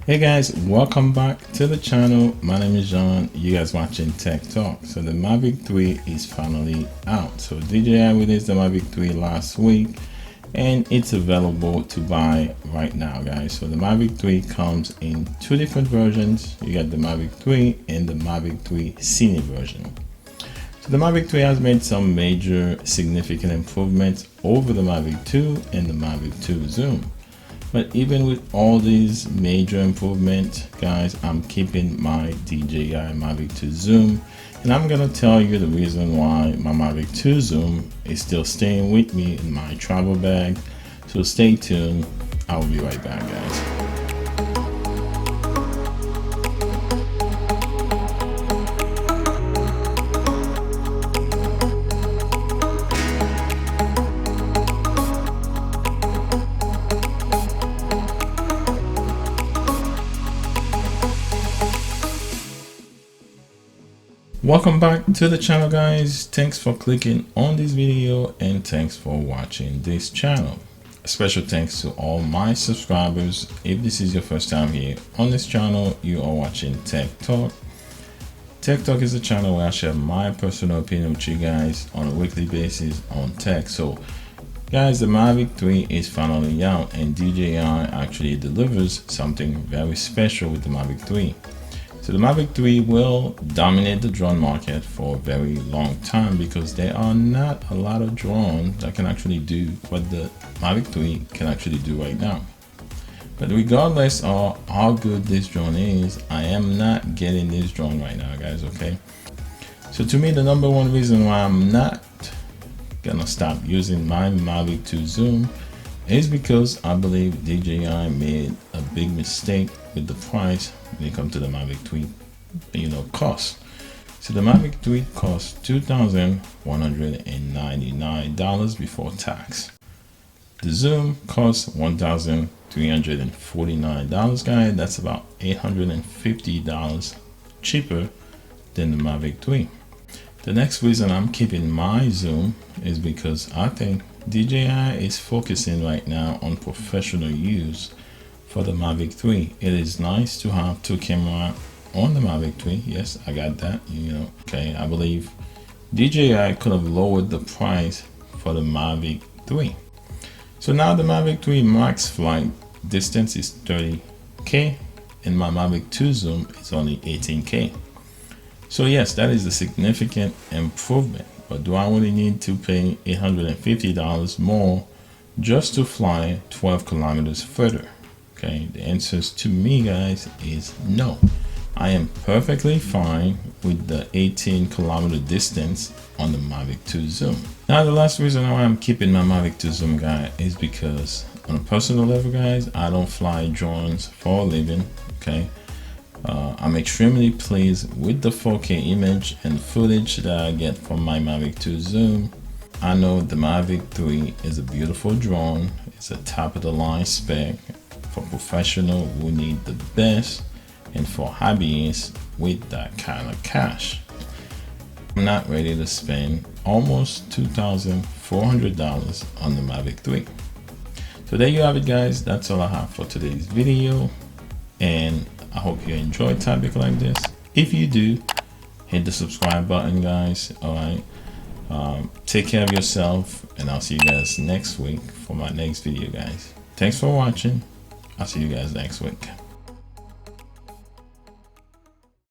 Hey guys, welcome back to the channel. My name is John. You guys watching Tech Talk. So the Mavic 3 is finally out. So DJI released the Mavic 3 last week and it's available to buy right now, guys. So the Mavic 3 comes in two different versions. You got the Mavic 3 and the Mavic 3 Cine version. So the Mavic 3 has made some major significant improvements over the Mavic 2 and the Mavic 2 Zoom. But even with all these major improvements, guys, I'm keeping my DJI Mavic 2 Zoom, and I'm gonna tell you the reason why my Mavic 2 Zoom is still staying with me in my travel bag. So stay tuned. I'll be right back, guys. Welcome back to the channel, guys. Thanks for clicking on this video and thanks for watching this channel. A special thanks to all my subscribers. If this is your first time here on this channel, you are watching Tech Talk. Tech Talk is a channel where I share my personal opinion with you guys on a weekly basis on tech. So guys, the Mavic 3 is finally out and DJI actually delivers something very special with the Mavic 3. So the Mavic 3 will dominate the drone market for a very long time because there are not a lot of drones that can actually do what the Mavic 3 can actually do right now. But regardless of how good this drone is, I am not getting this drone right now, guys, okay? So to me, the number one reason why I'm not gonna stop using my Mavic 2 Zoom is because I believe DJI made a big mistake with the price when it comes to the Mavic 3, cost. So the Mavic 3 costs $2,199 before tax. The Zoom costs $1,349, guys. That's about $850 cheaper than the Mavic 3. The next reason I'm keeping my Zoom is because I think DJI is focusing right now on professional use for the Mavic 3. It is nice to have two cameras on the Mavic 3. Yes, I got that, okay. I believe DJI could have lowered the price for the Mavic 3. So now the Mavic 3 max flight distance is 30K and my Mavic 2 Zoom is only 18K. So yes, that is a significant improvement, but do I really need to pay $850 more just to fly 12 kilometers further? Okay, the answer to me, guys, is no. I am perfectly fine with the 18-kilometer distance on the Mavic 2 Zoom. Now, the last reason why I'm keeping my Mavic 2 Zoom, guy, is because on a personal level, guys, I don't fly drones for a living, okay? I'm extremely pleased with the 4K image and footage that I get from my Mavic 2 Zoom. I know the Mavic 3 is a beautiful drone. It's a top of the line spec for professionals who need the best and for hobbyists with that kind of cash. I'm not ready to spend almost $2,400 on the Mavic 3. So there you have it, guys. That's all I have for today's video, and I hope you enjoy topics like this. If you do, hit the subscribe button, guys. All right, take care of yourself, and I'll see you guys next week for my next video, guys. Thanks for watching. I'll see you guys next week.